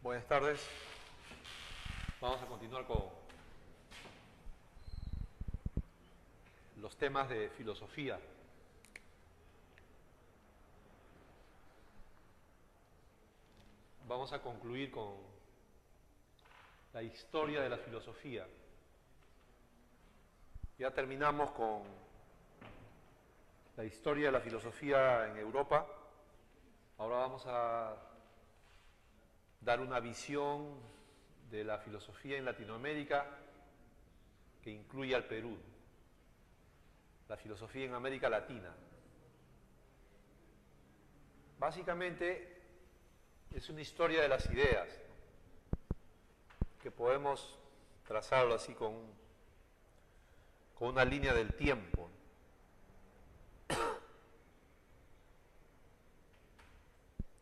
Buenas tardes. Vamos a continuar con los temas de filosofía. Vamos a concluir con la historia de la filosofía. Ya terminamos con la historia de la filosofía en Europa. Ahora vamos a dar una visión de la filosofía en Latinoamérica que incluye al Perú, la filosofía en América Latina. Básicamente es una historia de las ideas, que podemos trazarlo así con una línea del tiempo.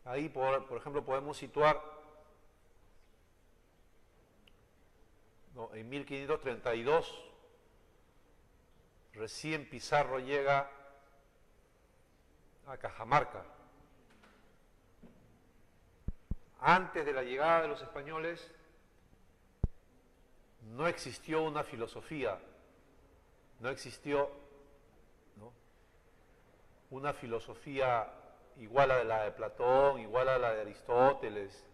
Ahí, por ejemplo, podemos situar en 1532, recién Pizarro llega a Cajamarca. Antes de la llegada de los españoles no existió una filosofía, no existió una filosofía igual a la de Platón, igual a la de Aristóteles,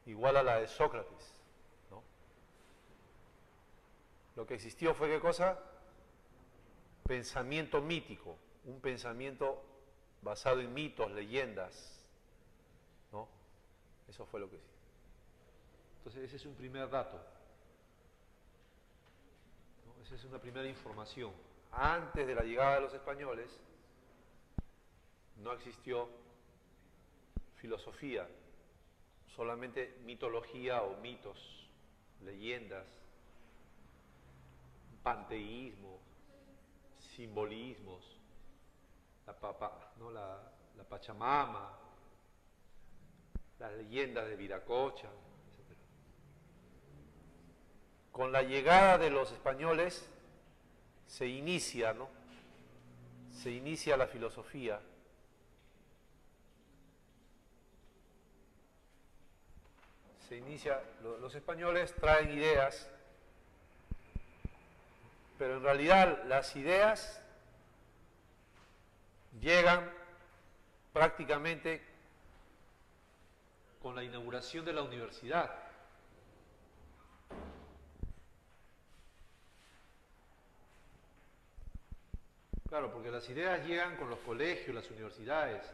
igual a la de Sócrates. Lo que existió fue, ¿qué cosa? Pensamiento mítico, un pensamiento basado en mitos, leyendas, ¿no? Eso fue lo que existió. Entonces ese es un primer dato, ¿no? Esa es una primera información. Antes de la llegada de los españoles no existió filosofía, solamente mitología o mitos, leyendas, panteísmo, simbolismos, la Pachamama, las leyendas de Viracocha, etc. Con la llegada de los españoles se inicia, ¿no? Se inicia la filosofía. Se inicia, los españoles traen ideas, pero en realidad las ideas llegan prácticamente con la inauguración de la universidad. Claro, porque las ideas llegan con los colegios, las universidades.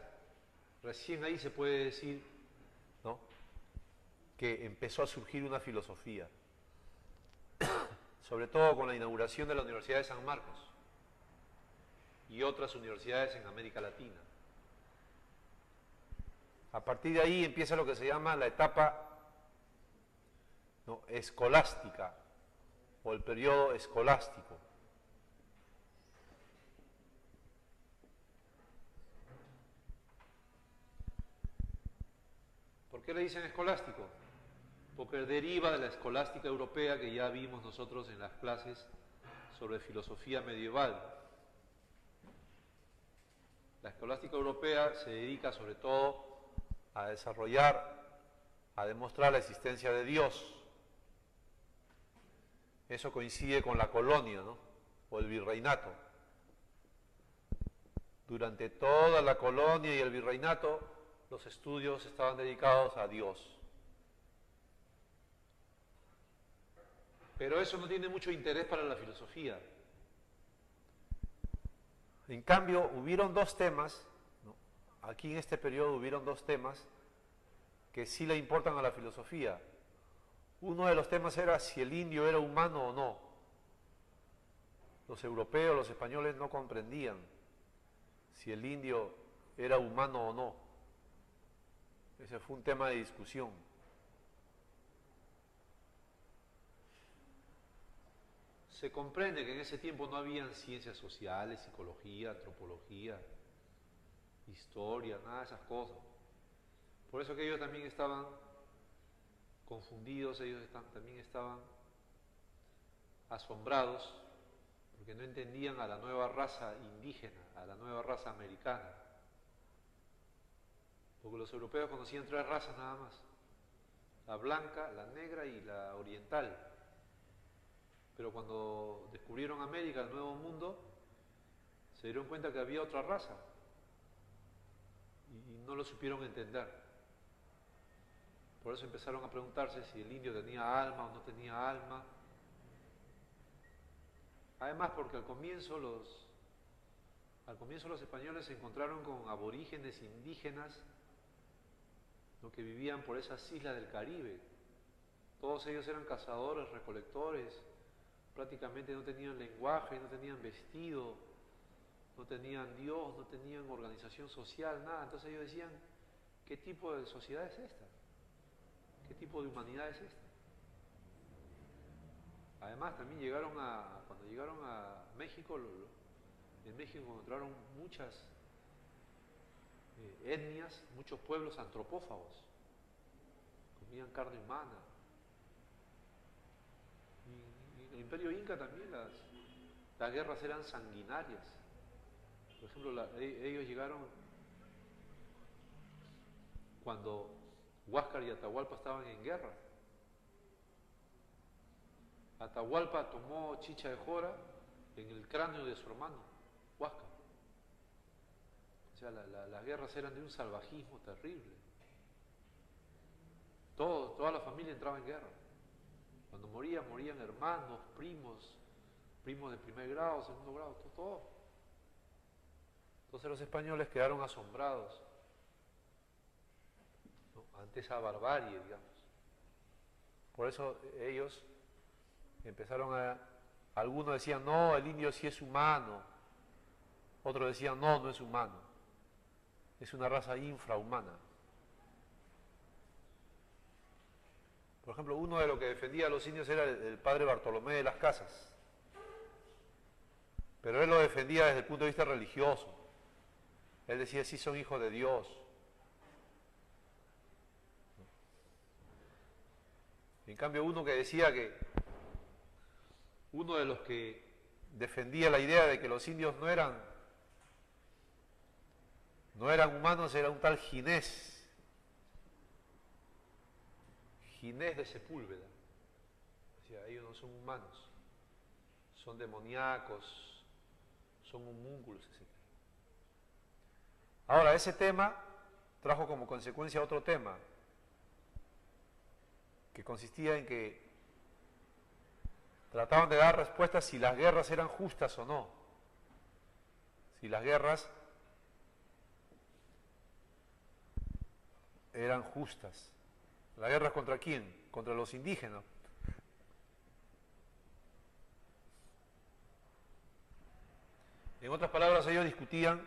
Recién ahí se puede decir, ¿no?, que empezó a surgir una filosofía. Sobre todo con la inauguración de la Universidad de San Marcos y otras universidades en América Latina. A partir de ahí empieza lo que se llama la etapa, ¿no?, escolástica, o el periodo escolástico. ¿Por qué le dicen escolástico? Porque deriva de la escolástica europea que ya vimos nosotros en las clases sobre filosofía medieval. La escolástica europea se dedica sobre todo a desarrollar, a demostrar la existencia de Dios. Eso coincide con la colonia, ¿no?, o el virreinato. Durante toda la colonia y el virreinato, los estudios estaban dedicados a Dios. Pero eso no tiene mucho interés para la filosofía. En cambio, hubieron dos temas, ¿no?, aquí en este periodo hubieron dos temas que sí le importan a la filosofía. Uno de los temas era si el indio era humano o no. Los europeos, los españoles no comprendían si el indio era humano o no. Ese fue un tema de discusión. Se comprende que en ese tiempo no habían ciencias sociales, psicología, antropología, historia, nada de esas cosas. Por eso que ellos también estaban confundidos, ellos también estaban asombrados, porque no entendían a la nueva raza indígena, a la nueva raza americana. Porque los europeos conocían tres razas nada más: la blanca, la negra y la oriental. Pero cuando descubrieron América, el Nuevo Mundo, se dieron cuenta que había otra raza y no lo supieron entender. Por eso empezaron a preguntarse si el indio tenía alma o no tenía alma. Además, porque al comienzo los españoles se encontraron con aborígenes indígenas, ¿no?, que vivían por esas islas del Caribe. Todos ellos eran cazadores, recolectores, prácticamente no tenían lenguaje, no tenían vestido, no tenían Dios, no tenían organización social, nada. Entonces ellos decían, ¿qué tipo de sociedad es esta? ¿Qué tipo de humanidad es esta? Además, también cuando llegaron a México, en México encontraron muchas etnias, muchos pueblos antropófagos, comían carne humana. Y en el Imperio Inca también las guerras eran sanguinarias. Por ejemplo, ellos llegaron cuando Huáscar y Atahualpa estaban en guerra. Atahualpa tomó chicha de jora en el cráneo de su hermano, Huáscar. O sea, las guerras eran de un salvajismo terrible. Toda la familia entraba en guerra. Cuando morían hermanos, primos de primer grado, segundo grado, todo. Entonces los españoles quedaron asombrados, ¿no?, ante esa barbarie, digamos. Por eso ellos empezaron algunos decían, no, el indio sí es humano. Otros decían, no, no es humano. Es una raza infrahumana. Por ejemplo, uno de los que defendía a los indios era el padre Bartolomé de las Casas. Pero él lo defendía desde el punto de vista religioso. Él decía, sí son hijos de Dios. En cambio, uno que decía que uno de los que defendía la idea de que los indios no eran humanos era un tal Ginés de Sepúlveda. O sea, ellos no son humanos, son demoníacos, son homúnculos, etc. Ahora, ese tema trajo como consecuencia otro tema, que consistía en que trataban de dar respuestas si las guerras eran justas o no. Si las guerras eran justas. ¿Las guerras contra quién? Contra los indígenas. En otras palabras, ellos discutían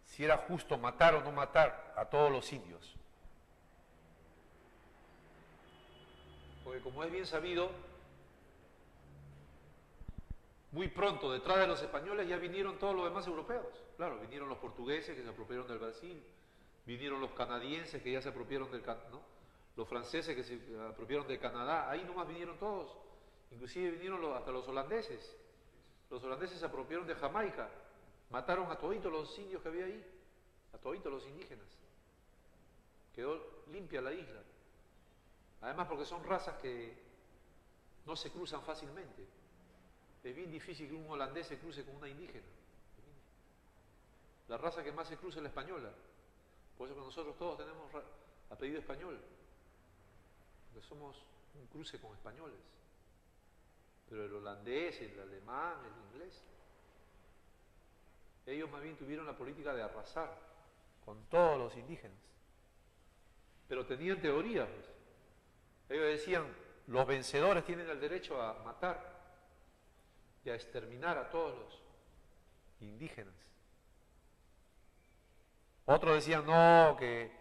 si era justo matar o no matar a todos los indios. Porque como es bien sabido, muy pronto detrás de los españoles ya vinieron todos los demás europeos. Claro, vinieron los portugueses que se apropiaron del Brasil, vinieron los canadienses que ya se apropiaron ¿no?, los franceses que se apropiaron del Canadá, ahí nomás vinieron todos. Inclusive vinieron hasta los holandeses. Los holandeses se apropiaron de Jamaica, mataron a toditos los indios que había ahí, a toditos los indígenas. Quedó limpia la isla. Además porque son razas que no se cruzan fácilmente. Es bien difícil que un holandés se cruce con una indígena. La raza que más se cruza es la española. Por eso que nosotros todos tenemos apellido español. Porque somos un cruce con españoles. Pero el holandés, el alemán, el inglés, ellos más bien tuvieron la política de arrasar con todos los indígenas. Pero tenían teorías. Ellos decían, los vencedores tienen el derecho a matar y a exterminar a todos los indígenas. Otros decían, no, que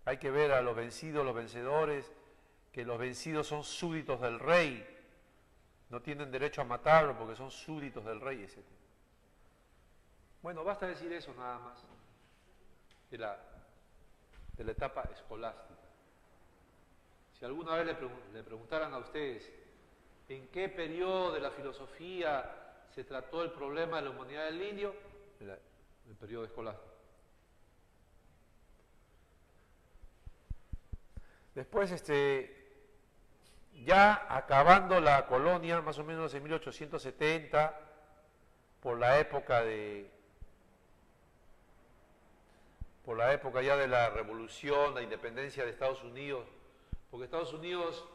hay que ver a los vencidos, los vencedores, que los vencidos son súbditos del rey, no tienen derecho a matarlo porque son súbditos del rey, etc. Bueno, basta decir eso nada más de la etapa escolástica. Si alguna vez le preguntaran a ustedes en qué periodo de la filosofía se trató el problema de la humanidad del indio, el periodo escolástico. Después, ya acabando la colonia, más o menos en 1870, por la época ya de la revolución, la independencia de Estados Unidos, porque Estados Unidos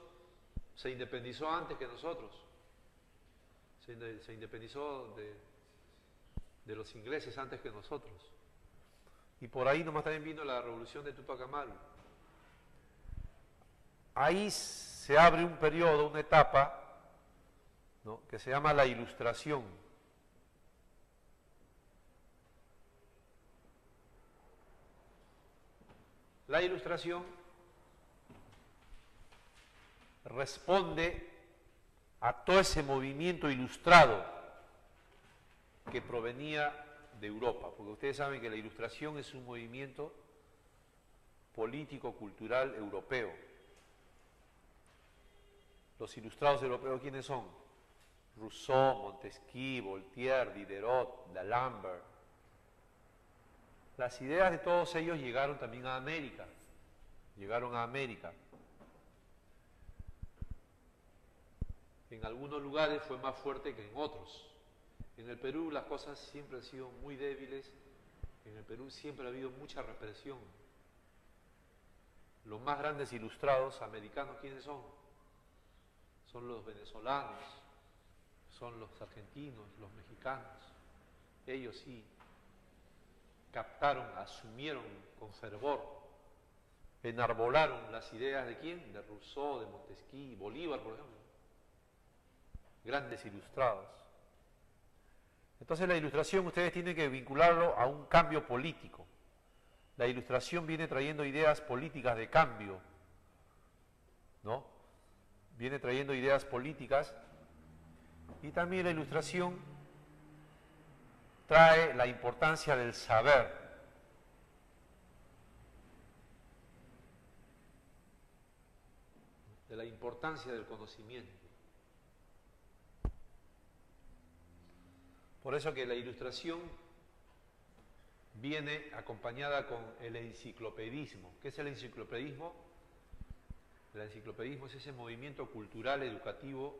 se independizó antes que nosotros, se independizó de los ingleses antes que nosotros. Y por ahí nomás también vino la revolución de Túpac Amaru. Ahí se abre un periodo, una etapa, ¿no?, que se llama la Ilustración. La Ilustración responde a todo ese movimiento ilustrado que provenía de Europa, porque ustedes saben que la Ilustración es un movimiento político-cultural europeo. Los ilustrados europeos, ¿quiénes son? Rousseau, Montesquieu, Voltaire, Diderot, D'Alembert. Las ideas de todos ellos llegaron también a América, En algunos lugares fue más fuerte que en otros. En el Perú las cosas siempre han sido muy débiles, en el Perú siempre ha habido mucha represión. Los más grandes ilustrados americanos, ¿quiénes son? Son los venezolanos, son los argentinos, los mexicanos. Ellos sí captaron, asumieron con fervor, enarbolaron las ideas de ¿quién? De Rousseau, de Montesquieu, Bolívar, por ejemplo. Grandes ilustrados. Entonces la Ilustración ustedes tienen que vincularlo a un cambio político. La Ilustración viene trayendo ideas políticas de cambio, ¿no? Viene trayendo ideas políticas, y también la Ilustración trae la importancia del saber. De la importancia del conocimiento. Por eso que la Ilustración viene acompañada con el enciclopedismo. ¿Qué es el enciclopedismo? El enciclopedismo es ese movimiento cultural educativo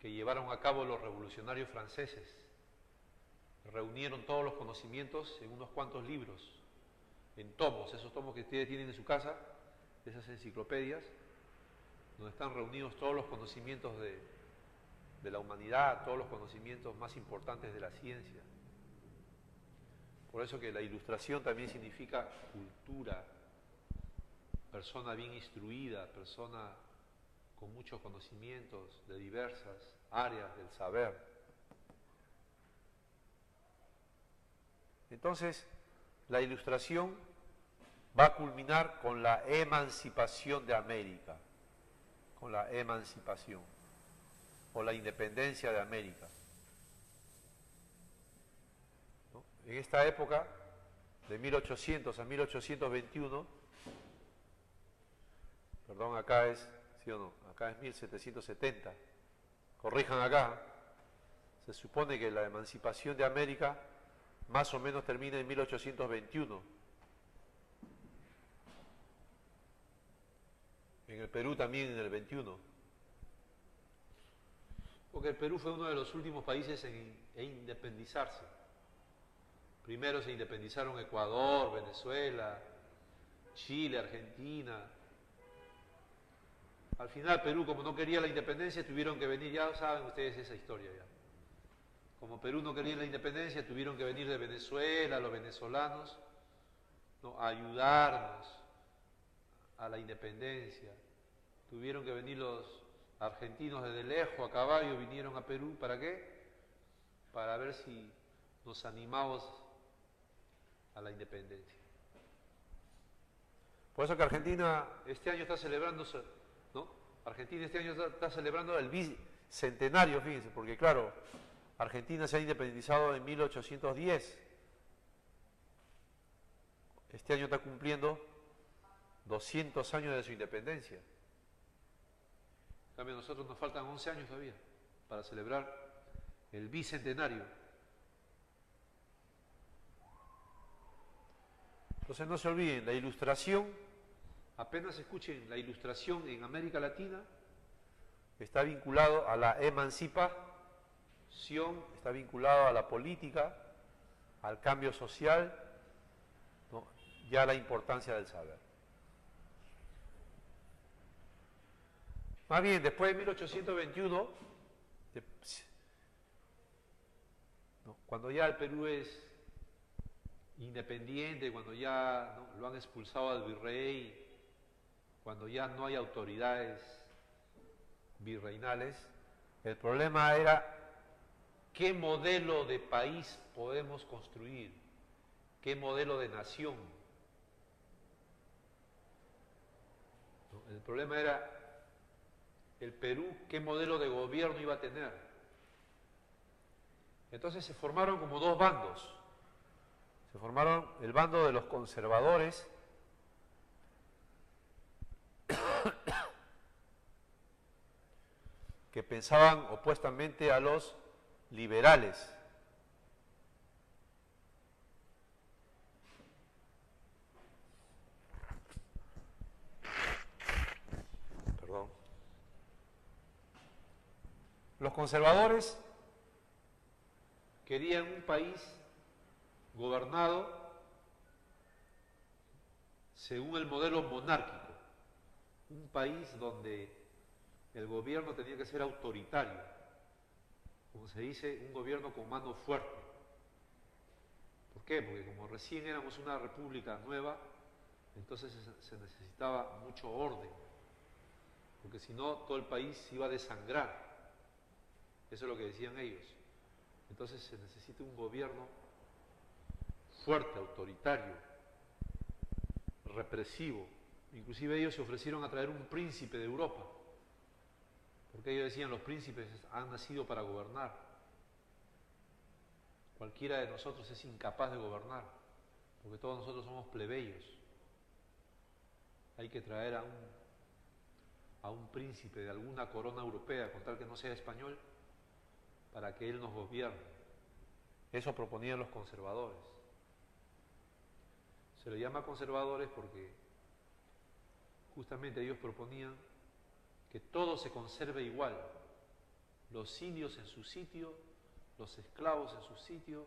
que llevaron a cabo los revolucionarios franceses. Reunieron todos los conocimientos en unos cuantos libros, en tomos, esos tomos que ustedes tienen en su casa, esas enciclopedias, donde están reunidos todos los conocimientos de la humanidad, todos los conocimientos más importantes de la ciencia. Por eso que la Ilustración también significa cultura, persona bien instruida, persona con muchos conocimientos de diversas áreas del saber. Entonces, la Ilustración va a culminar con la emancipación de América, con la emancipación o la independencia de América. ¿No? En esta época, de 1800 a 1821, perdón, acá es, ¿sí o no? Acá es 1770, corrijan acá, se supone que la emancipación de América más o menos termina en 1821. En el Perú también en el 21. Porque el Perú fue uno de los últimos países en independizarse. Primero se independizaron Ecuador, Venezuela, Chile, Argentina. Al final Perú, como no quería la independencia, tuvieron que venir, ya saben ustedes esa historia ya. Como Perú no quería la independencia, tuvieron que venir de Venezuela, los venezolanos, ¿no?, a ayudarnos a la independencia. Tuvieron que venir los argentinos desde lejos, a caballo, vinieron a Perú, ¿para qué? Para ver si nos animamos a la independencia. Por eso que Argentina este año está celebrando, ¿no? Argentina este año está celebrando el bicentenario, fíjense, porque claro, Argentina se ha independizado en 1810. Este año está cumpliendo 200 años de su independencia. En cambio, a nosotros nos faltan 11 años todavía para celebrar el bicentenario. Entonces no se olviden, la Ilustración Apenas escuchen la ilustración en América Latina, está vinculado a la emancipación, está vinculado a la política, al cambio social, ¿no? Ya la importancia del saber. Más bien, después de 1821, ¿no? Cuando ya el Perú es independiente, cuando ya, ¿no?, lo han expulsado al virrey, cuando ya no hay autoridades virreinales, el problema era qué modelo de país podemos construir, qué modelo de nación. ¿No? El problema era el Perú, qué modelo de gobierno iba a tener. Entonces se formaron como dos bandos. Se formaron el bando de los conservadores, que pensaban opuestamente a los liberales. Perdón. Los conservadores querían un país gobernado según el modelo monárquico, un país donde el gobierno tenía que ser autoritario, como se dice, un gobierno con mano fuerte. ¿Por qué? Porque como recién éramos una república nueva, entonces se necesitaba mucho orden, porque si no todo el país se iba a desangrar. Eso es lo que decían ellos. Entonces se necesita un gobierno fuerte, autoritario, represivo. Inclusive ellos se ofrecieron a traer un príncipe de Europa, porque ellos decían, los príncipes han nacido para gobernar. Cualquiera de nosotros es incapaz de gobernar, porque todos nosotros somos plebeyos. Hay que traer a un príncipe de alguna corona europea, con tal que no sea español, para que él nos gobierne. Eso proponían los conservadores. Se le llama conservadores porque justamente ellos proponían que todo se conserve igual, los indios en su sitio, los esclavos en su sitio,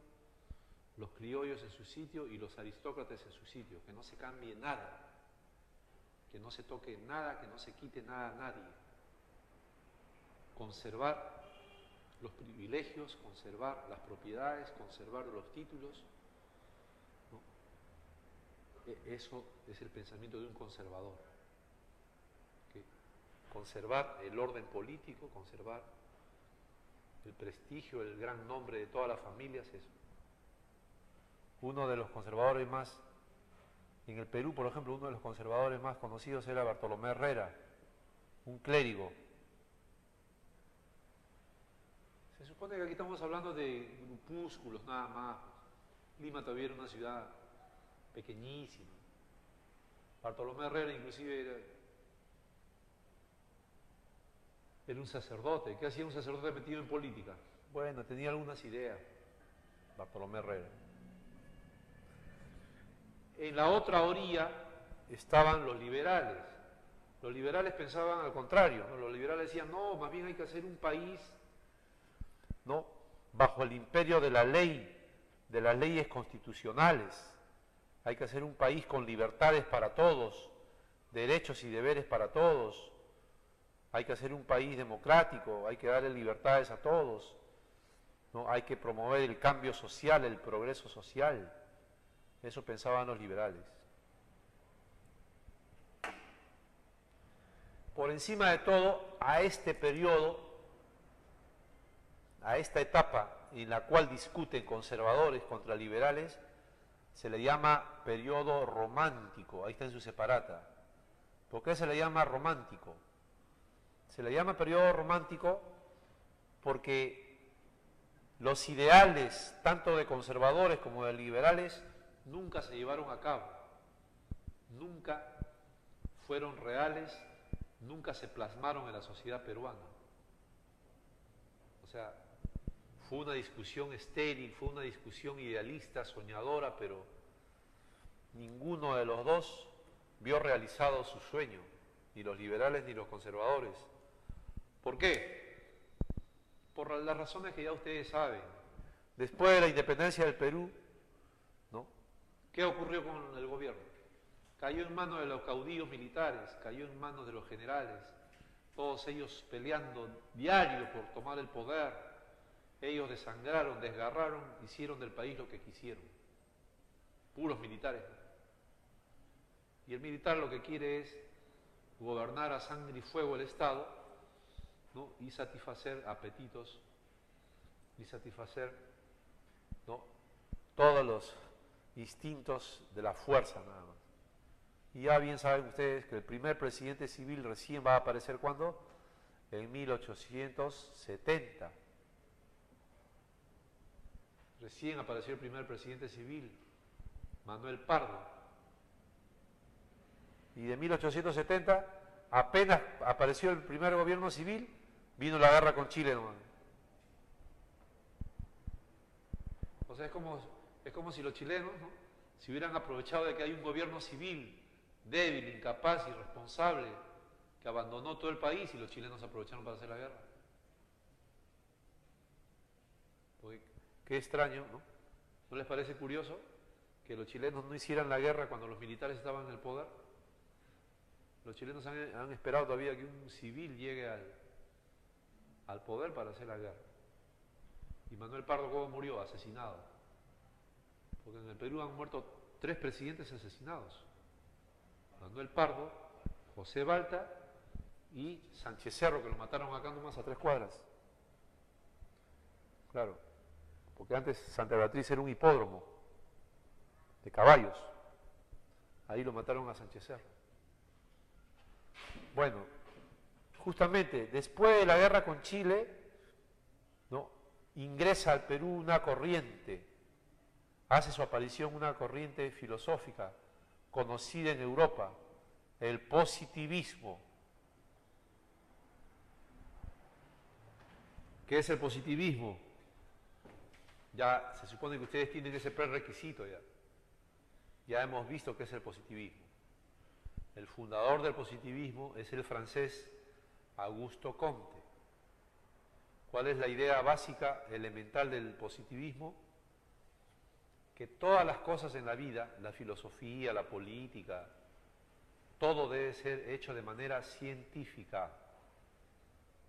los criollos en su sitio y los aristócratas en su sitio, que no se cambie nada, que no se toque nada, que no se quite nada a nadie. Conservar los privilegios, conservar las propiedades, conservar los títulos, ¿no? Eso es el pensamiento de un conservador. Conservar el orden político, conservar el prestigio, el gran nombre de todas las familias, eso. Uno de los conservadores más, en el Perú, por ejemplo, uno de los conservadores más conocidos era Bartolomé Herrera, un clérigo. Se supone que aquí estamos hablando de grupúsculos nada más. Lima todavía era una ciudad pequeñísima. Bartolomé Herrera inclusive era un sacerdote. ¿Qué hacía un sacerdote metido en política? Bueno, tenía algunas ideas, Bartolomé Herrera. En la otra orilla estaban los liberales. Los liberales pensaban al contrario, ¿no? Los liberales decían, no, más bien hay que hacer un país, ¿no?, bajo el imperio de la ley, de las leyes constitucionales. Hay que hacer un país con libertades para todos, derechos y deberes para todos. Hay que hacer un país democrático, hay que darle libertades a todos, ¿no? Hay que promover el cambio social, el progreso social. Eso pensaban los liberales. Por encima de todo, a este periodo, a esta etapa en la cual discuten conservadores contra liberales, se le llama periodo romántico. Ahí está en su separata. ¿Por qué se le llama romántico? Se le llama periodo romántico porque los ideales, tanto de conservadores como de liberales, nunca se llevaron a cabo, nunca fueron reales, nunca se plasmaron en la sociedad peruana. O sea, fue una discusión estéril, fue una discusión idealista, soñadora, pero ninguno de los dos vio realizado su sueño, ni los liberales ni los conservadores. ¿Por qué? Por las razones que ya ustedes saben. Después de la independencia del Perú, ¿no? ¿Qué ocurrió con el gobierno? Cayó en manos de los caudillos militares, cayó en manos de los generales, todos ellos peleando diario por tomar el poder. Ellos desangraron, desgarraron, hicieron del país lo que quisieron. Puros militares. Y el militar lo que quiere es gobernar a sangre y fuego el Estado, ¿no? Y satisfacer apetitos, y satisfacer, ¿no? Todos los instintos de la fuerza nada más. Y ya bien saben ustedes que el primer presidente civil recién va a aparecer ¿cuándo? En 1870. Recién apareció el primer presidente civil, Manuel Pardo. Y de 1870, apenas apareció el primer gobierno civil, vino la guerra con Chile nomás. O sea, es como si los chilenos, ¿no?, se hubieran aprovechado de que hay un gobierno civil débil, incapaz, irresponsable, que abandonó todo el país y los chilenos aprovecharon para hacer la guerra. Porque, qué extraño, ¿no? ¿No les parece curioso que los chilenos no hicieran la guerra cuando los militares estaban en el poder? Los chilenos han esperado todavía que un civil llegue al poder para hacer la guerra. Y Manuel Pardo, ¿cómo murió? Asesinado. Porque en el Perú han muerto 3 presidentes asesinados. Manuel Pardo, José Balta y Sánchez Cerro, que lo mataron acá nomás a 3 cuadras. Claro, porque antes Santa Beatriz era un hipódromo de caballos. Ahí lo mataron a Sánchez Cerro. Bueno, justamente después de la guerra con Chile, ¿no?, ingresa al Perú una corriente, hace su aparición una corriente filosófica conocida en Europa, el positivismo. ¿Qué es el positivismo? Ya se supone que ustedes tienen ese prerequisito ya. Ya hemos visto qué es el positivismo. El fundador del positivismo es el francés Auguste Comte. ¿Cuál es la idea básica, elemental del positivismo? Que todas las cosas en la vida, la filosofía, la política, todo debe ser hecho de manera científica.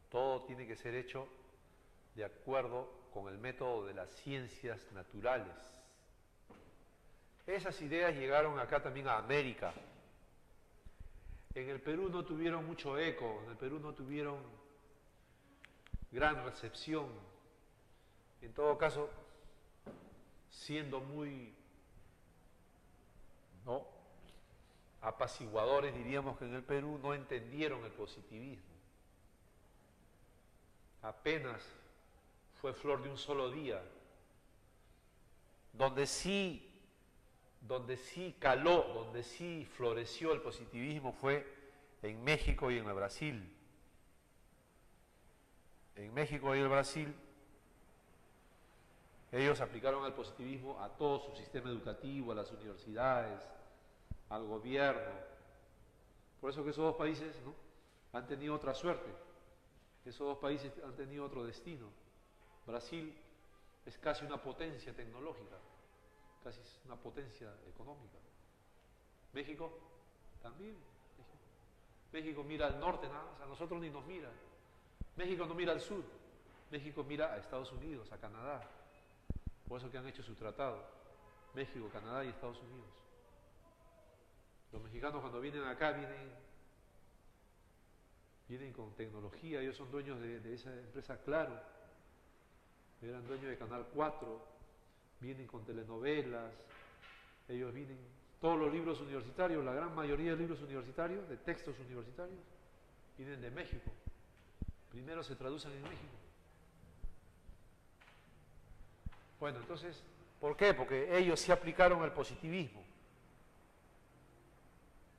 Todo tiene que ser hecho de acuerdo con el método de las ciencias naturales. Esas ideas llegaron acá también a América. En el Perú no tuvieron mucho eco, en el Perú no tuvieron gran recepción. En todo caso, siendo muy, ¿no?, apaciguadores, diríamos que en el Perú no entendieron el positivismo. Apenas fue flor de un solo día. Donde sí caló, donde sí floreció el positivismo fue en México y en el Brasil. En México y el Brasil, ellos aplicaron el positivismo a todo su sistema educativo, a las universidades, al gobierno. Por eso que esos dos países, ¿no?, han tenido otra suerte. Esos dos países han tenido otro destino. Brasil es casi una potencia tecnológica, casi es una potencia económica. México también. México mira al norte nada más, a nosotros ni nos mira. México no mira al sur, México mira a Estados Unidos, a Canadá. Por eso que han hecho su tratado, México, Canadá y Estados Unidos. Los mexicanos cuando vienen acá vienen con tecnología, ellos son dueños de esa empresa Claro, eran dueños de Canal 4, vienen con telenovelas, ellos vienen, todos los libros universitarios, la gran mayoría de libros universitarios, de textos universitarios, vienen de México, primero se traducen en México. Bueno, entonces, ¿por qué? Porque ellos sí aplicaron el positivismo,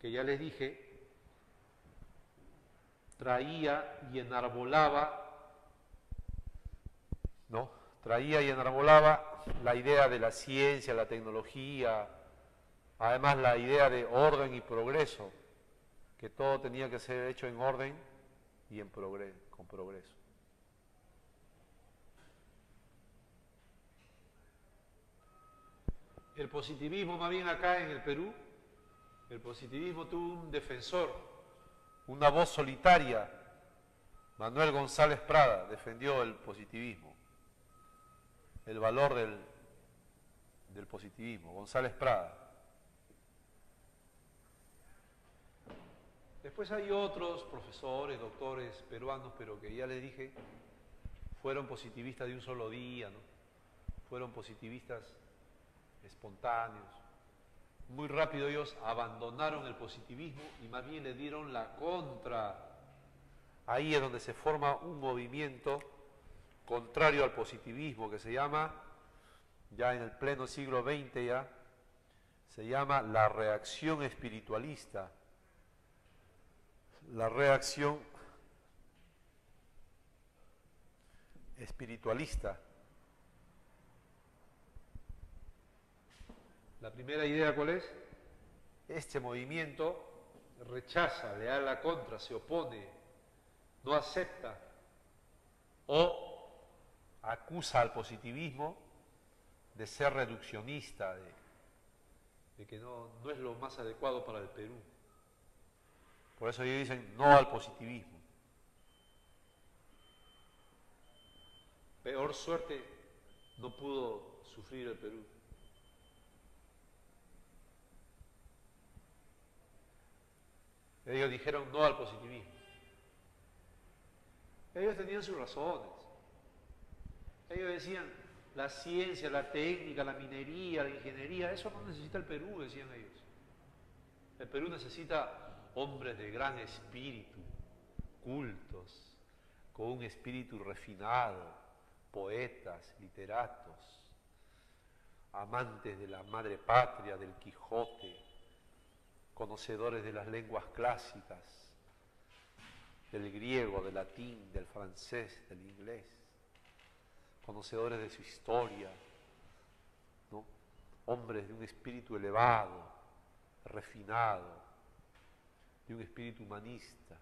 que ya les dije, traía y enarbolaba, la idea de la ciencia, la tecnología, Además, la idea de orden y progreso, que todo tenía que ser hecho en orden y con progreso. El positivismo, más bien acá en el Perú, el positivismo tuvo un defensor, una voz solitaria. Manuel González Prada defendió el positivismo, el valor del positivismo, González Prada. Después hay otros profesores, doctores peruanos, pero que ya les dije, fueron positivistas de un solo día, ¿no? Fueron positivistas espontáneos. Muy rápido ellos abandonaron el positivismo y más bien le dieron la contra. Ahí es donde se forma un movimiento contrario al positivismo que se llama, ya en el pleno siglo XX ya, se llama la reacción espiritualista. La reacción espiritualista. La primera idea, ¿cuál es? Este movimiento rechaza, le da la contra, se opone, no acepta o acusa al positivismo de ser reduccionista, de que no es lo más adecuado para el Perú. Por eso ellos dicen no al positivismo. Peor suerte no pudo sufrir el Perú. Ellos dijeron no al positivismo. Ellos tenían sus razones. Ellos decían, la ciencia, la técnica, la minería, la ingeniería, eso no necesita el Perú, decían ellos. El Perú necesita hombres de gran espíritu, cultos, con un espíritu refinado, poetas, literatos, amantes de la madre patria, del Quijote, conocedores de las lenguas clásicas, del griego, del latín, del francés, del inglés, conocedores de su historia, ¿no? Hombres de un espíritu elevado, refinado, de un espíritu humanista.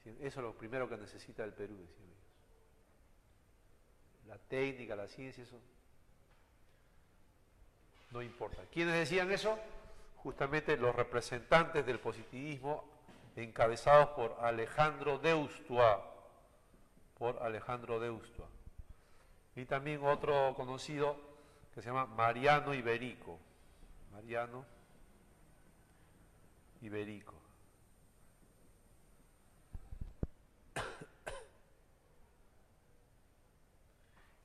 Eso es lo primero que necesita el Perú, decían ellos. La técnica, la ciencia, eso no importa. ¿Quiénes decían eso? Justamente los representantes del positivismo encabezados por Alejandro Deustua, y también otro conocido que se llama Mariano Iberico.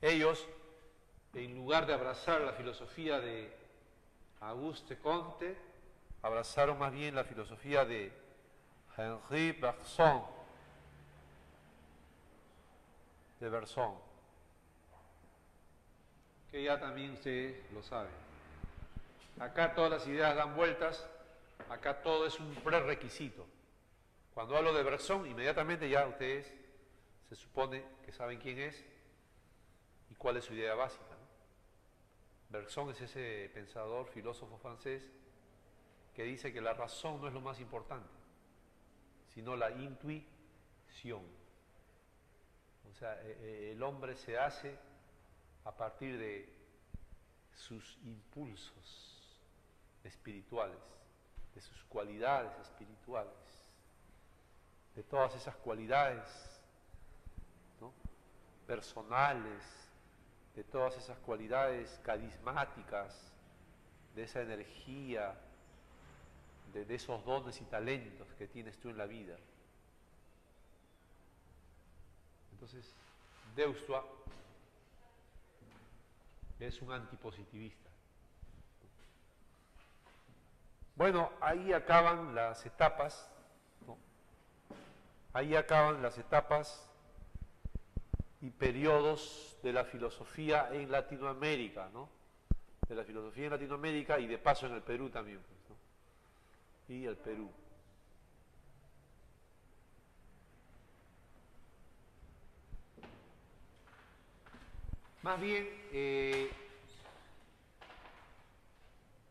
Ellos, en lugar de abrazar la filosofía de Auguste Comte, abrazaron más bien la filosofía de Henri Bergson, que ya también ustedes lo saben. Acá todas las ideas dan vueltas, acá todo es un prerequisito. Cuando hablo de Bergson, inmediatamente ya ustedes se supone que saben quién es y cuál es su idea básica, ¿no? Bergson es ese pensador, filósofo francés, que dice que la razón no es lo más importante, sino la intuición. O sea, el hombre se hace a partir de sus impulsos espirituales, de sus cualidades espirituales, de todas esas cualidades, ¿no?, personales, de todas esas cualidades carismáticas, de esa energía, de esos dones y talentos que tienes tú en la vida. Entonces, Deustua es un antipositivista. Bueno, ahí acaban las etapas, ¿no? Ahí acaban las etapas y periodos de la filosofía en Latinoamérica, ¿no? De la filosofía en Latinoamérica y de paso en el Perú también, pues, ¿no? Y el Perú. Más bien,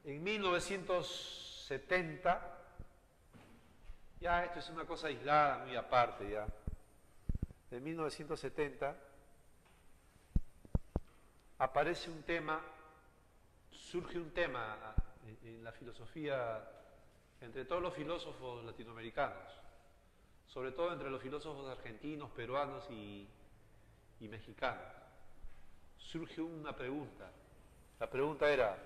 En 1970, ya esto es una cosa aislada, muy aparte ya. En 1970 aparece un tema, surge un tema en la filosofía entre todos los filósofos latinoamericanos, sobre todo entre los filósofos argentinos, peruanos y mexicanos. Surge una pregunta. La pregunta era,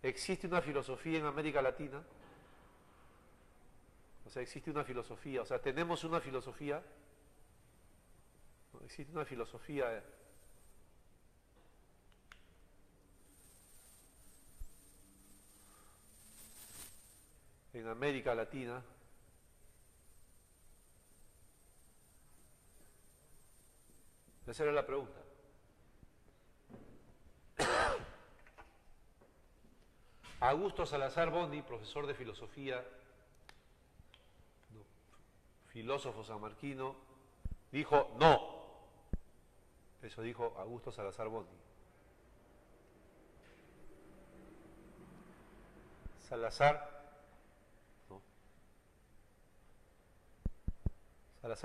¿existe una filosofía en América Latina? O sea, existe una filosofía, o sea, tenemos una filosofía. ¿No? Existe una filosofía en América Latina. Esa era la pregunta. Augusto Salazar Bondy, profesor de filosofía, filósofo sanmarquino, dijo no. Eso dijo Augusto Salazar Bondy. Salazar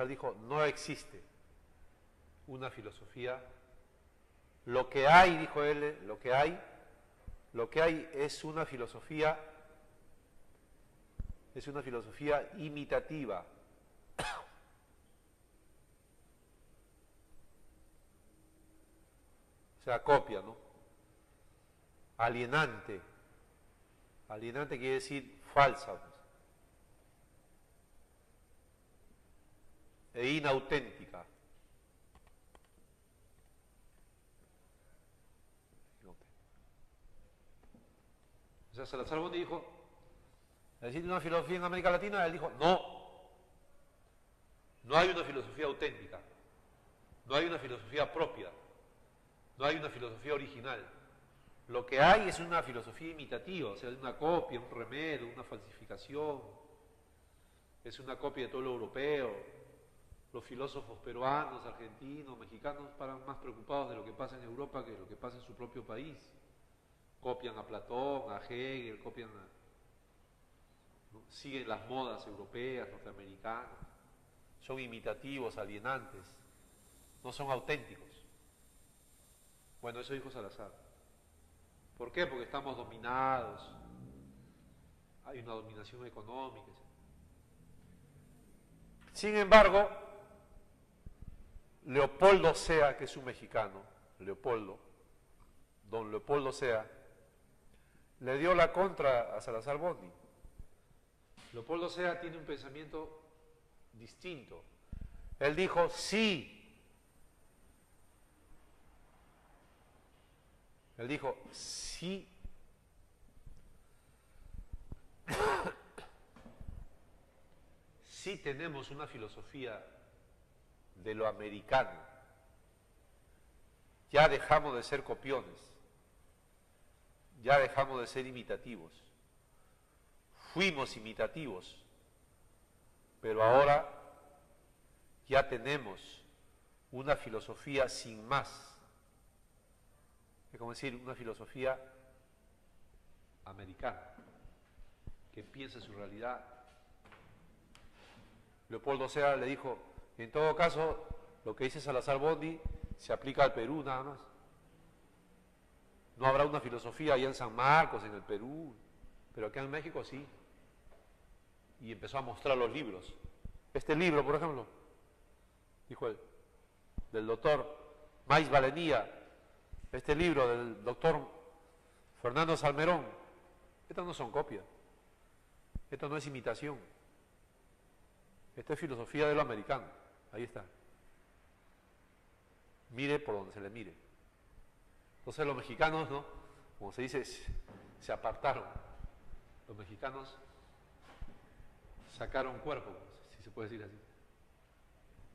dijo no existe una filosofía. Lo que hay, dijo él, lo que hay es una filosofía imitativa. O sea, copia, ¿no? Alienante. Alienante quiere decir falsa. E inauténtica. O sea, Salazar Bondy dijo, ¿existe una filosofía en América Latina? Él dijo, no hay una filosofía auténtica, no hay una filosofía propia, no hay una filosofía original. Lo que hay es una filosofía imitativa, o sea, es una copia, un remedio, una falsificación, es una copia de todo lo europeo. Los filósofos peruanos, argentinos, mexicanos paran más preocupados de lo que pasa en Europa que de lo que pasa en su propio país. Copian a Platón, a Hegel, ¿no? Siguen las modas europeas, norteamericanas, son imitativos, alienantes, no son auténticos. Bueno, eso dijo Salazar. ¿Por qué? Porque estamos dominados, hay una dominación económica. Sin embargo, Leopoldo Sea, que es un mexicano, don Leopoldo Sea, le dio la contra a Salazar Bondy. Leopoldo Sea tiene un pensamiento distinto. Él dijo, sí. Él dijo, sí. Sí tenemos una filosofía de lo americano. Ya dejamos de ser copiones. Ya dejamos de ser imitativos. Fuimos imitativos, pero ahora ya tenemos una filosofía sin más. Es como decir, una filosofía americana, que piensa en su realidad. Leopoldo Sea le dijo, en todo caso, lo que dice Salazar Bondy se aplica al Perú nada más. No habrá una filosofía allá en San Marcos, en el Perú, pero acá en México sí. Y empezó a mostrar los libros. Este libro, por ejemplo, dijo él, del doctor Mais Valenía, este libro del doctor Fernando Salmerón, estas no son copias, esto no es imitación, esto es filosofía de lo americano, ahí está. Mire por donde se le mire. Entonces los mexicanos, ¿no? Como se dice, se apartaron. Los mexicanos sacaron cuerpo, si se puede decir así.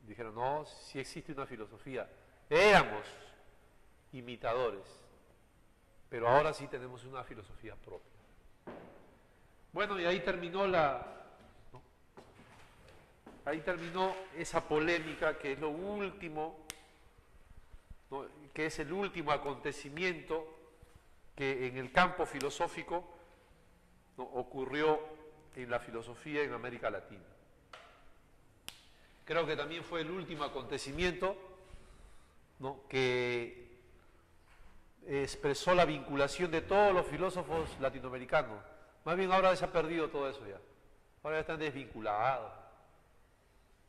Dijeron, no, sí existe una filosofía. Éramos imitadores, pero ahora sí tenemos una filosofía propia. Bueno, y ahí terminó ahí terminó esa polémica que es lo último, ¿no? Que es el último acontecimiento que en el campo filosófico ¿no?, ocurrió en la filosofía en América Latina. Creo que también fue el último acontecimiento, ¿no?, que expresó la vinculación de todos los filósofos latinoamericanos. Más bien ahora se ha perdido todo eso ya. Ahora ya están desvinculados.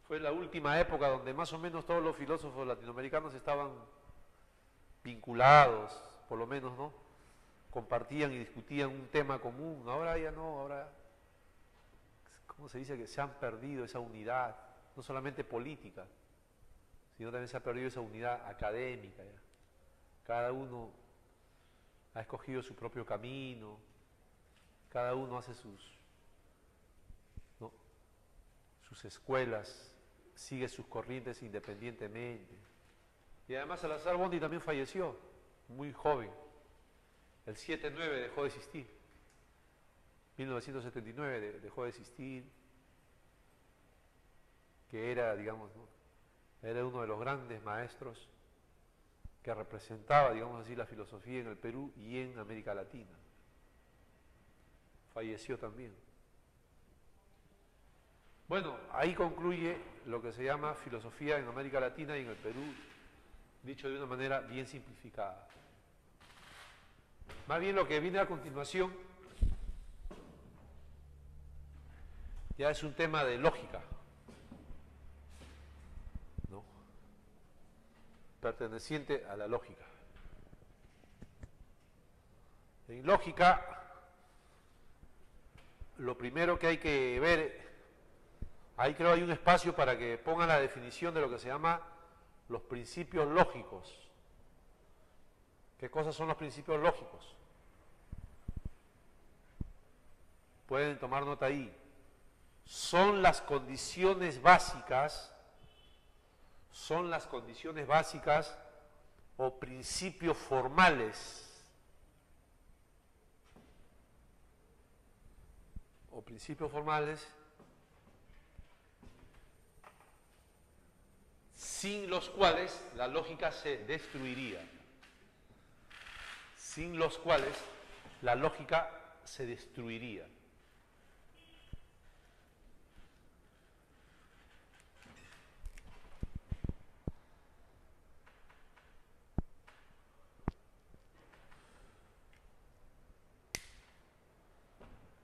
Fue la última época donde más o menos todos los filósofos latinoamericanos estaban vinculados, por lo menos, ¿no? Compartían y discutían un tema común. Ahora ya no, ahora, ¿cómo se dice? Que se han perdido esa unidad, no solamente política, sino también se ha perdido esa unidad académica ya. Cada uno ha escogido su propio camino, cada uno hace sus escuelas, sigue sus corrientes independientemente. Y además Salazar Bondi también falleció, muy joven. El 7-9 dejó de existir. 1979 dejó de existir. Que era, digamos, ¿no?, era uno de los grandes maestros que representaba, digamos así, la filosofía en el Perú y en América Latina. Falleció también. Bueno, ahí concluye lo que se llama filosofía en América Latina y en el Perú, dicho de una manera bien simplificada. Más bien lo que viene a continuación ya es un tema de lógica, ¿no?, perteneciente a la lógica. En lógica, lo primero que hay que ver, ahí creo hay un espacio para que pongan la definición de lo que se llama los principios lógicos. ¿Qué cosas son los principios lógicos? Pueden tomar nota ahí. Son las condiciones básicas o principios formales sin los cuales la lógica se destruiría. Sin los cuales la lógica se destruiría.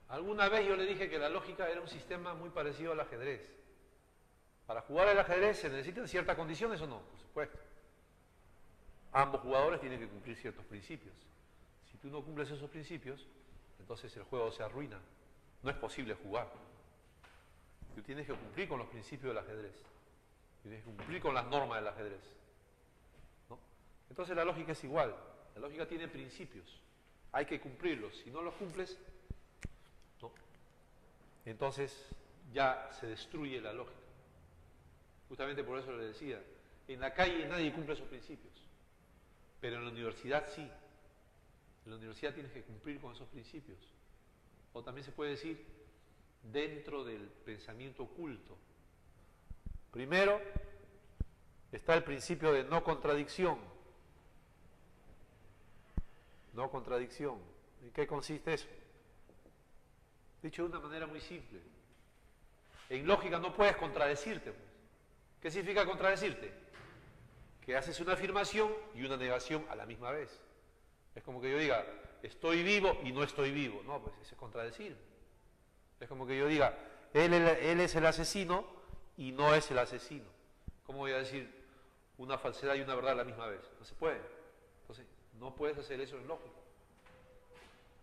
Alguna vez yo le dije que la lógica era un sistema muy parecido al ajedrez. Para jugar al ajedrez se necesitan ciertas condiciones o no, por supuesto. Ambos jugadores tienen que cumplir ciertos principios. Si tú no cumples esos principios, entonces el juego se arruina. No es posible jugar. Tú tienes que cumplir con los principios del ajedrez. Tienes que cumplir con las normas del ajedrez, ¿no? Entonces la lógica es igual. La lógica tiene principios. Hay que cumplirlos. Si no los cumples, ¿no?, entonces ya se destruye la lógica. Justamente por eso le decía, en la calle nadie cumple esos principios, pero en la universidad sí. En la universidad tienes que cumplir con esos principios. O también se puede decir, dentro del pensamiento oculto. Primero, está el principio de no contradicción. No contradicción. ¿En qué consiste eso? Dicho de una manera muy simple. En lógica no puedes contradecirte, pues. ¿Qué significa contradecirte? Que haces una afirmación y una negación a la misma vez. Es como que yo diga, estoy vivo y no estoy vivo. No, pues eso es contradecir. Es como que yo diga, él es el asesino y no es el asesino. ¿Cómo voy a decir una falsedad y una verdad a la misma vez? No se puede. Entonces, no puedes hacer eso en lógica.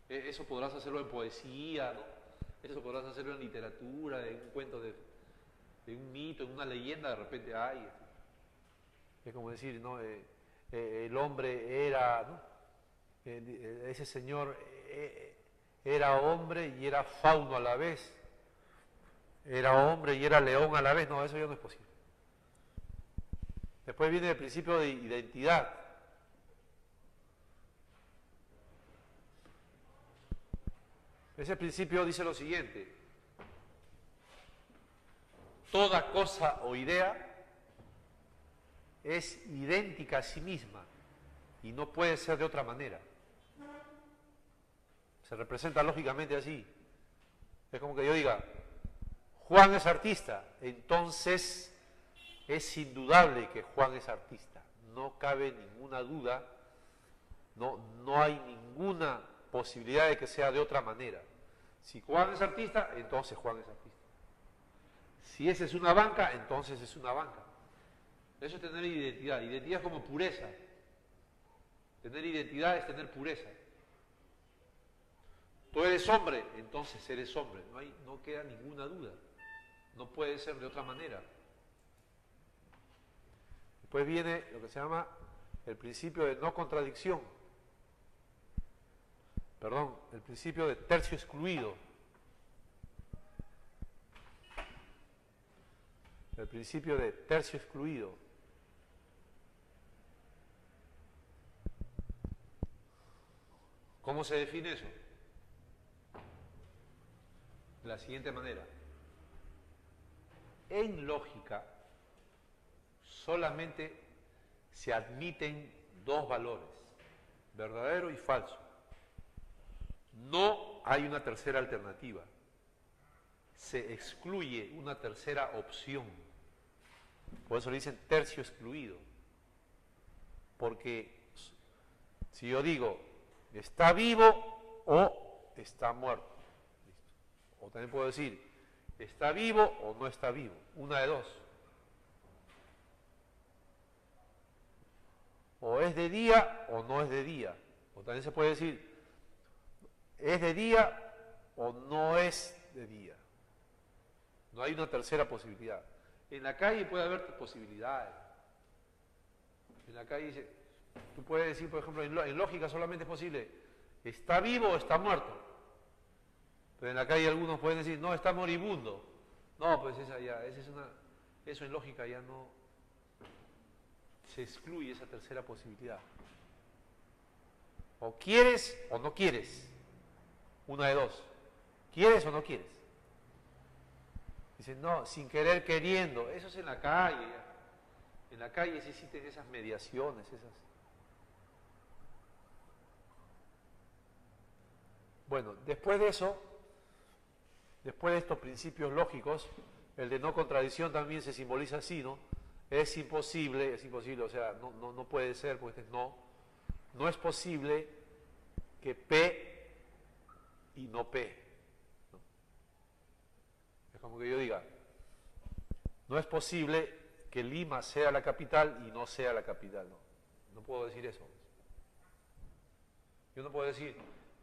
Eso podrás hacerlo en poesía, ¿no? Eso podrás hacerlo en literatura, en un cuento de un mito, en una leyenda, de repente hay. Es como decir, ¿no? El hombre era, ¿no? Ese señor era hombre y era fauno a la vez. Era hombre y era león a la vez. No, eso ya no es posible. Después viene el principio de identidad. Ese principio dice lo siguiente: toda cosa o idea es idéntica a sí misma y no puede ser de otra manera. Se representa lógicamente así. Es como que yo diga, Juan es artista, entonces es indudable que Juan es artista. No cabe ninguna duda, no hay ninguna posibilidad de que sea de otra manera. Si Juan es artista, entonces Juan es artista. Si esa es una banca, entonces es una banca. Eso es tener identidad. Identidad es como pureza. Tener identidad es tener pureza. Tú eres hombre, entonces eres hombre. No queda ninguna duda. No puede ser de otra manera. Después viene lo que se llama el principio de no contradicción. Perdón, el principio de tercio excluido. El principio de tercio excluido. ¿Cómo se define eso? De la siguiente manera. En lógica, solamente se admiten dos valores, verdadero y falso. No hay una tercera alternativa. Se excluye una tercera opción. Por eso le dicen tercio excluido. Porque si yo digo, está vivo o está muerto. O también puedo decir, está vivo o no está vivo. Una de dos. O es de día o no es de día. O también se puede decir, es de día o no es de día. No hay una tercera posibilidad. En la calle puede haber posibilidades. En la calle tú puedes decir, por ejemplo, en lógica solamente es posible, ¿está vivo o está muerto? Pero en la calle algunos pueden decir, no, está moribundo. No, pues eso en lógica ya no, se excluye esa tercera posibilidad. O quieres o no quieres. Una de dos. ¿Quieres o no quieres? Dicen, no, sin querer queriendo. Eso es en la calle. En la calle sí existen esas mediaciones, Bueno, después de eso, después de estos principios lógicos, el de no contradicción también se simboliza así, ¿no? Es imposible, o sea, no puede ser, porque no es posible que P y no P. ¿No? Es como que yo diga, no es posible que Lima sea la capital y no sea la capital, no puedo decir eso. Yo no puedo decir,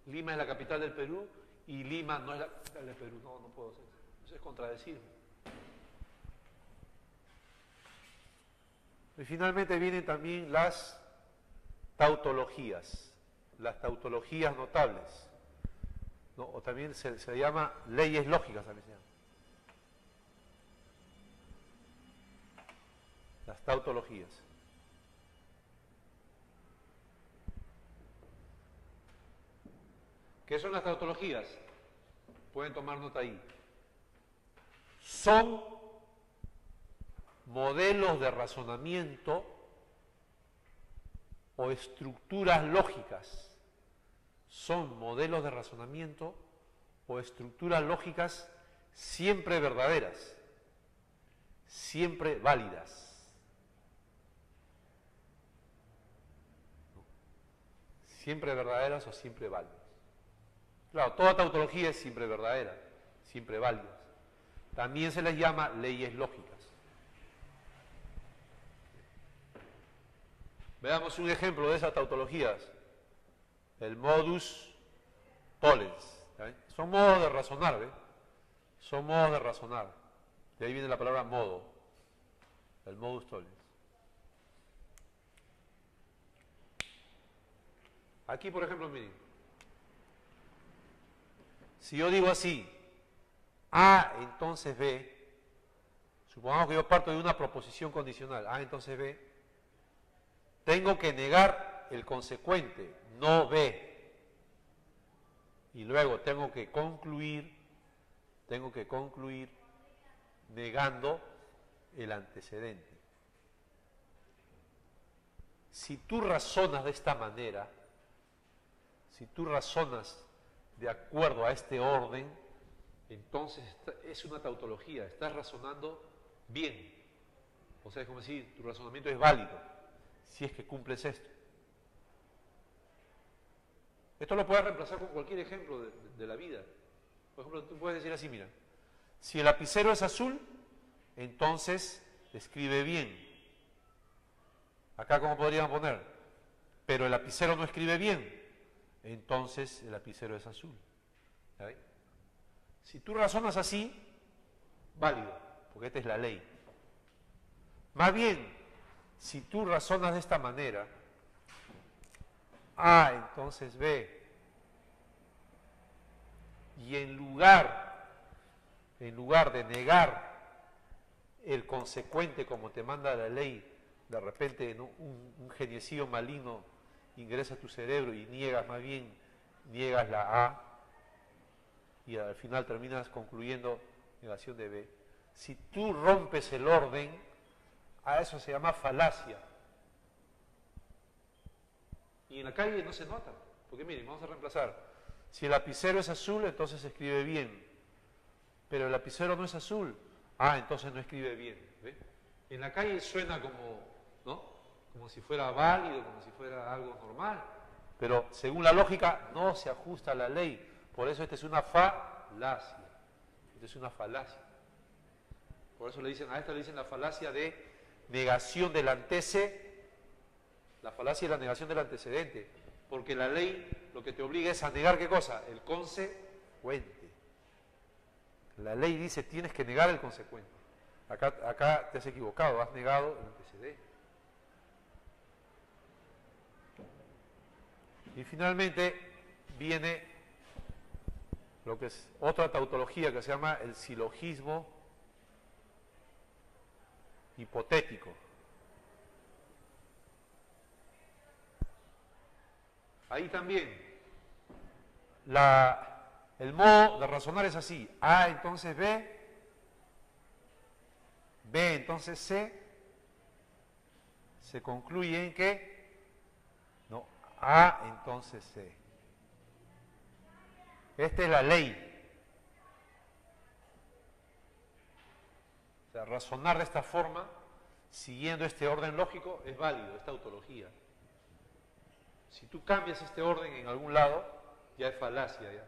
Lima es la capital del Perú y Lima no es la capital del Perú, no puedo hacer eso. Eso es contradecirme. Y finalmente vienen también las tautologías notables, ¿no? O también se llama leyes lógicas, también se llama. Las tautologías. ¿Qué son las tautologías? Pueden tomar nota ahí. Son modelos de razonamiento o estructuras lógicas. Son modelos de razonamiento o estructuras lógicas siempre verdaderas, siempre válidas. Siempre verdaderas o siempre válidas. Claro, toda tautología es siempre verdadera, siempre válida. También se les llama leyes lógicas. Veamos un ejemplo de esas tautologías. El modus tollens. ¿Sí? Son modos de razonar, ¿ve? Son modos de razonar. De ahí viene la palabra modo. El modus tollens. Aquí, por ejemplo, miren. Si yo digo así, A entonces B, supongamos que yo parto de una proposición condicional, A entonces B, tengo que negar el consecuente, no B. Y luego tengo que concluir negando el antecedente. Si tú razonas de esta manera, si tú razonas de acuerdo a este orden, entonces es una tautología, estás razonando bien. O sea, es como decir, tu razonamiento es válido, si es que cumples esto. Esto lo puedes reemplazar con cualquier ejemplo de la vida. Por ejemplo, tú puedes decir así, mira, si el lapicero es azul, entonces escribe bien. Acá, ¿cómo podríamos poner? Pero el lapicero no escribe bien, entonces el lapicero es azul. ¿Está bien? Si tú razonas así, válido, porque esta es la ley. Más bien, si tú razonas de esta manera, A, entonces B, y en lugar de negar el consecuente como te manda la ley, de repente, ¿no?, un geniecillo maligno ingresa a tu cerebro y niegas más bien, niegas la A, y al final terminas concluyendo negación de B. Si tú rompes el orden, a eso se llama falacia. Y en la calle no se nota, porque miren, vamos a reemplazar. Si el lapicero es azul, entonces escribe bien, pero el lapicero no es azul, entonces no escribe bien. ¿Ve? En la calle suena como, ¿no?, como si fuera válido, como si fuera algo normal, pero según la lógica no se ajusta a la ley. Por eso esta es una falacia. Esta es una falacia. Por eso a esta le dicen la falacia de negación del antecedente. La falacia es la negación del antecedente, porque la ley lo que te obliga es a negar ¿qué cosa? El consecuente. La ley dice tienes que negar el consecuente. Acá te has equivocado, has negado el antecedente. Y finalmente viene lo que es otra tautología que se llama el silogismo hipotético. Ahí también, el modo de razonar es así: A entonces B, B entonces C, se concluye en que, no, A entonces C. Esta es la ley. O sea, razonar de esta forma, siguiendo este orden lógico, es válido, es tautología. Si tú cambias este orden en algún lado, ya es falacia. Ya.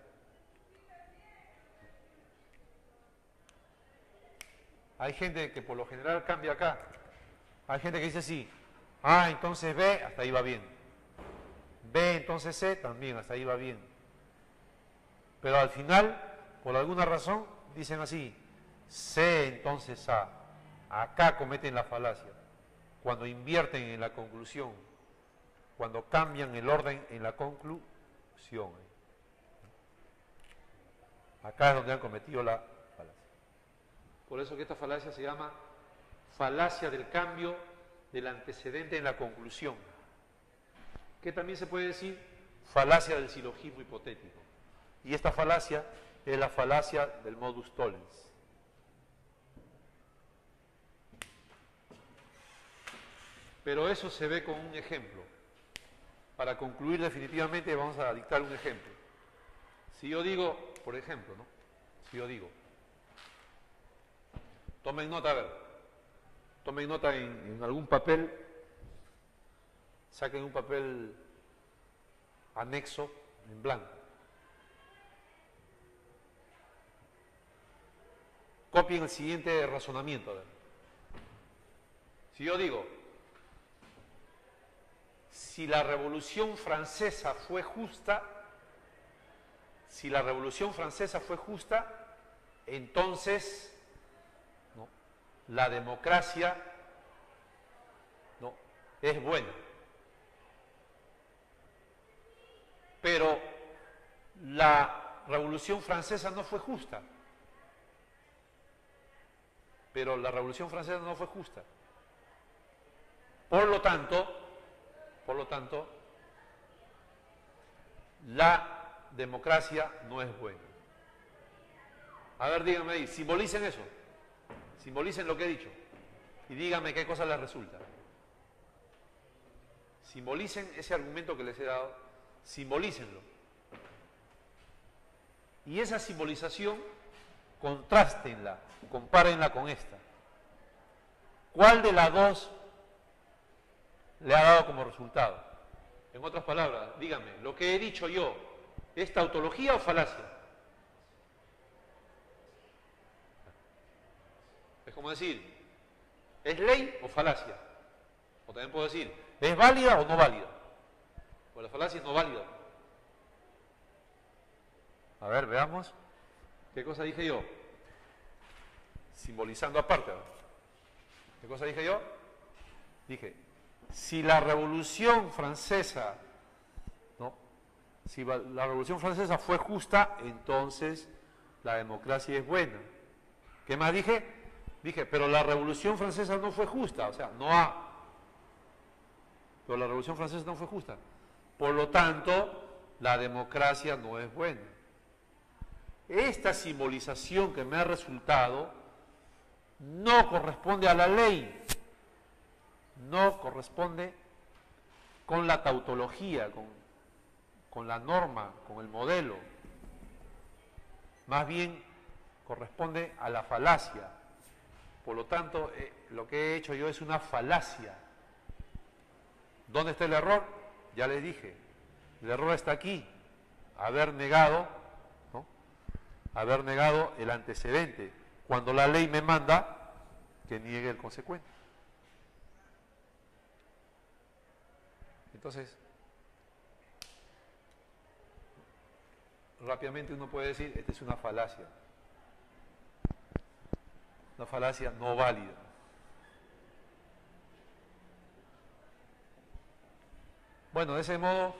Hay gente que por lo general cambia acá. Hay gente que dice así: A entonces B, hasta ahí va bien. B entonces C, también, hasta ahí va bien. Pero al final, por alguna razón, dicen así: C entonces A. Acá cometen la falacia. Cuando invierten en la conclusión, cuando cambian el orden en la conclusión. Acá es donde han cometido la falacia. Por eso que esta falacia se llama falacia del cambio del antecedente en la conclusión, que también se puede decir falacia del silogismo hipotético. Y esta falacia es la falacia del modus tollens. Pero eso se ve con un ejemplo. Para concluir definitivamente vamos a dictar un ejemplo. Si yo digo, por ejemplo, ¿no? Si yo digo, tomen nota, a ver, tomen nota en algún papel, saquen un papel anexo en blanco. Copien el siguiente razonamiento. A ver. Si yo digo, si la Revolución Francesa fue justa, entonces, ¿no?, la democracia, ¿no?, es buena. Pero la Revolución Francesa no fue justa. Por lo tanto, la democracia no es buena. A ver, díganme ahí, simbolicen eso. Simbolicen lo que he dicho. Y díganme qué cosa les resulta. Simbolicen ese argumento que les he dado. Simbolícenlo. Y esa simbolización Contrástenla, compárenla con esta. ¿Cuál de las dos le ha dado como resultado? En otras palabras, díganme, lo que he dicho yo, ¿es tautología o falacia? Es como decir, ¿es ley o falacia? O también puedo decir, ¿es válida o no válida? Pues la falacia es no válida. A ver, veamos. ¿Qué cosa dije yo? Simbolizando aparte. ¿Qué cosa dije yo? Dije, si la Revolución Francesa, ¿no? Si la Revolución Francesa fue justa, entonces la democracia es buena. ¿Qué más dije? Dije, pero la Revolución Francesa no fue justa, o sea, no ha. Pero la Revolución Francesa no fue justa. Por lo tanto, la democracia no es buena. Esta simbolización que me ha resultado no corresponde a la ley, no corresponde con la tautología, con la norma, con el modelo. Más bien corresponde a la falacia. Por lo tanto, lo que he hecho yo es una falacia. ¿Dónde está el error? Ya les dije, el error está aquí, haber negado, ¿no? Haber negado el antecedente, cuando la ley me manda que niegue el consecuente. Entonces, rápidamente uno puede decir, esta es una falacia no válida. Bueno, de ese modo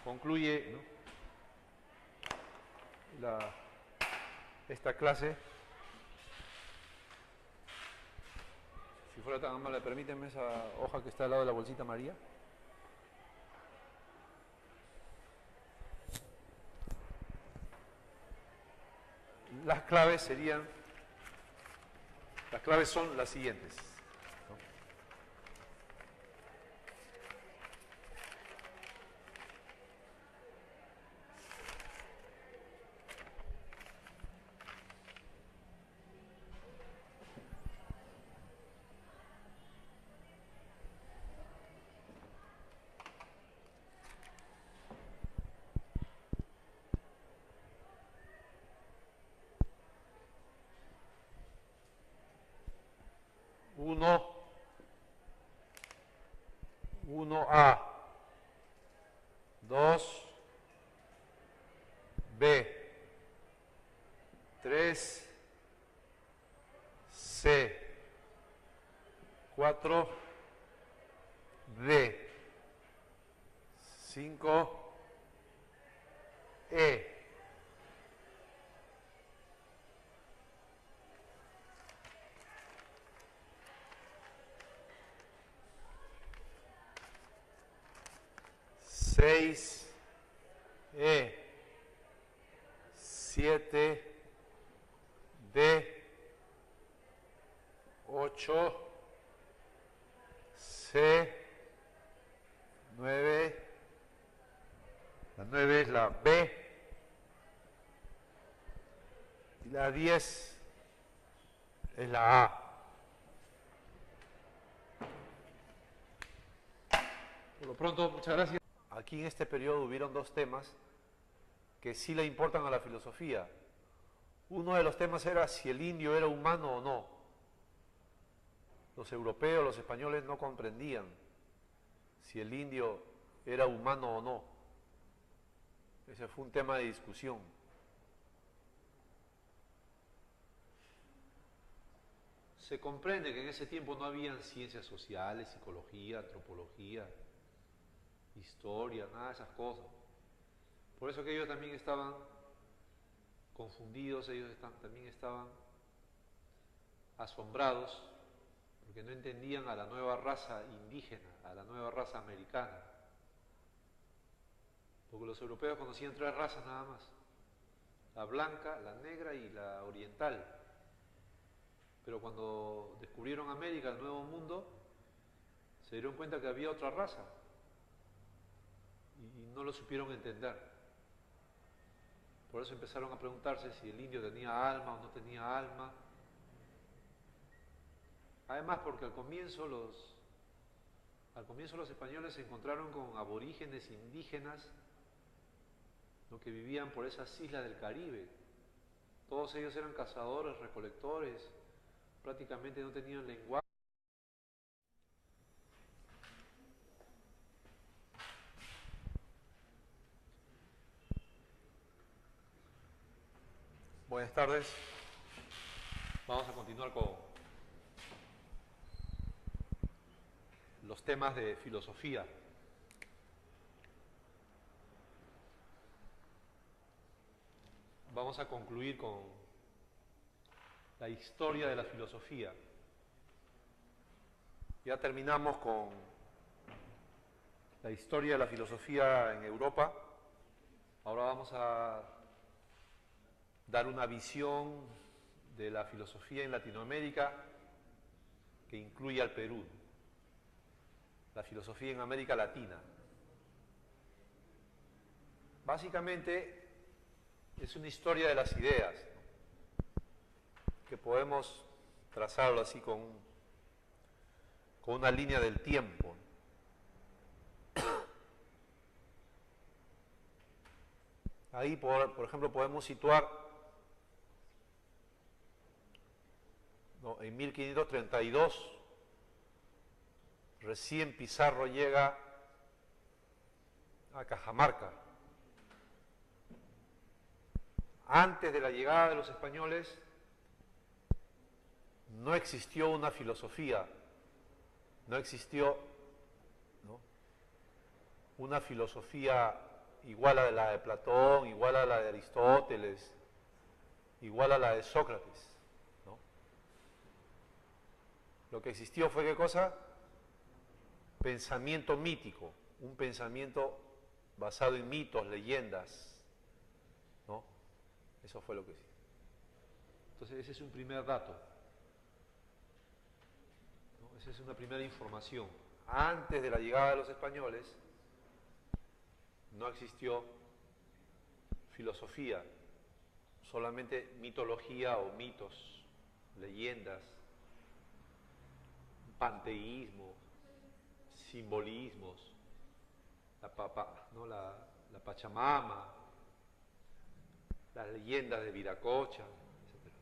concluye, ¿no? Esta clase. Si fuera tan amable, permíteme esa hoja que está al lado de la bolsita María. Las claves son las siguientes. Uno A, 2 B, 3 C, 4 D, 5 E, 6 E, 7 D, 8 C, 9, la 9 es la B, y la 10 es la A. Por lo pronto, muchas gracias. Aquí en este periodo hubieron dos temas que sí le importan a la filosofía. Uno de los temas era si el indio era humano o no. Los europeos, los españoles no comprendían si el indio era humano o no. Ese fue un tema de discusión. Se comprende que en ese tiempo no habían ciencias sociales, psicología, antropología, historia, nada de esas cosas. Por eso que ellos también estaban confundidos, ellos también estaban asombrados, porque no entendían a la nueva raza indígena, a la nueva raza americana. Porque los europeos conocían tres razas nada más: la blanca, la negra y la oriental. Pero cuando descubrieron América, el Nuevo Mundo, se dieron cuenta que había otra raza y no lo supieron entender. Por eso empezaron a preguntarse si el indio tenía alma o no tenía alma. Además, porque al comienzo los españoles se encontraron con aborígenes indígenas, ¿no?, que vivían por esas islas del Caribe. Todos ellos eran cazadores, recolectores, prácticamente no tenían lenguaje. Buenas tardes. Vamos a continuar con los temas de filosofía. Vamos a concluir con la historia de la filosofía. Ya terminamos con la historia de la filosofía en Europa. Ahora vamos a dar una visión de la filosofía en Latinoamérica que incluye al Perú. La filosofía en América Latina. Básicamente es una historia de las ideas, ¿no?, que podemos trazarlo así con una línea del tiempo. Ahí, por ejemplo, podemos situar, ¿no?, en 1532, recién Pizarro llega a Cajamarca. Antes de la llegada de los españoles no existió una filosofía, no existió, ¿no?, una filosofía igual a la de Platón, igual a la de Aristóteles, igual a la de Sócrates, ¿no? Lo que existió fue, ¿qué cosa? Pensamiento mítico, un pensamiento basado en mitos, leyendas, ¿no? Eso fue lo que sí. Entonces ese es un primer dato, ¿no? Esa es una primera información. Antes de la llegada de los españoles no existió filosofía, solamente mitología o mitos, leyendas, panteísmo, simbolismos, la Pachamama, las leyendas de Viracocha, etc.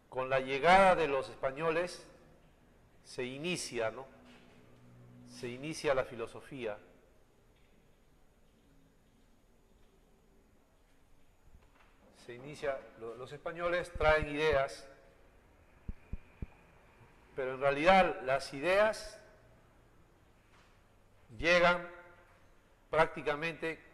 Con la llegada de los españoles se inicia, ¿no?, se inicia la filosofía. Se inicia, los españoles traen ideas, pero en realidad las ideas llegan prácticamente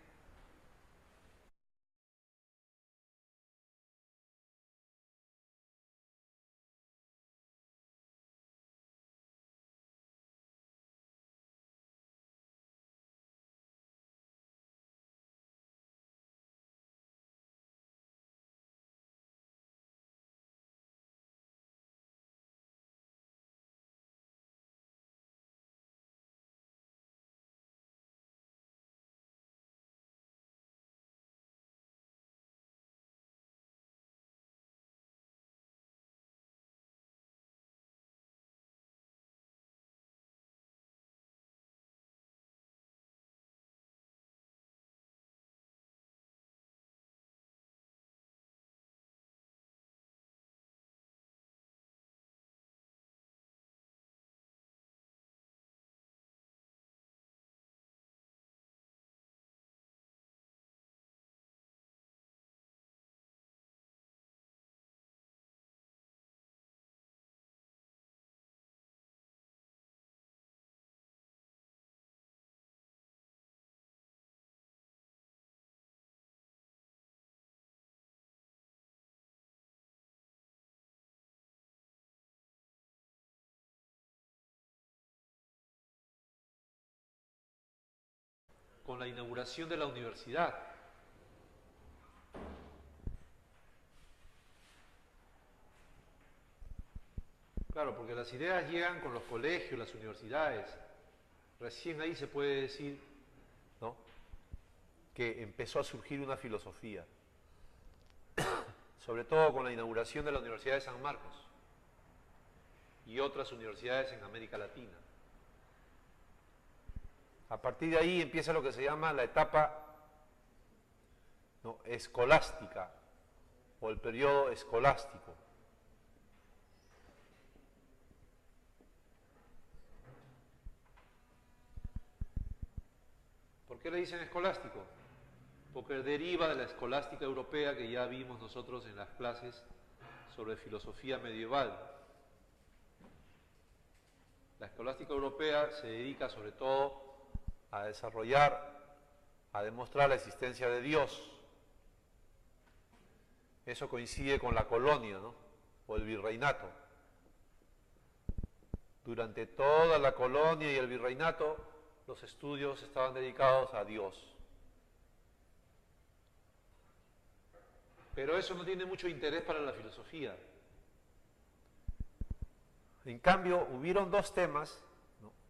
con la inauguración de la universidad. Claro, porque las ideas llegan con los colegios, las universidades. Recién ahí se puede decir, ¿no?, que empezó a surgir una filosofía, sobre todo con la inauguración de la Universidad de San Marcos y otras universidades en América Latina. A partir de ahí empieza lo que se llama la etapa escolástica o el periodo escolástico. ¿Por qué le dicen escolástico? Porque deriva de la escolástica europea que ya vimos nosotros en las clases sobre filosofía medieval. La escolástica europea se dedica sobre todo a desarrollar, a demostrar la existencia de Dios. Eso coincide con la colonia, ¿no? O el virreinato. Durante toda la colonia y el virreinato, los estudios estaban dedicados a Dios. Pero eso no tiene mucho interés para la filosofía. En cambio, hubieron dos temas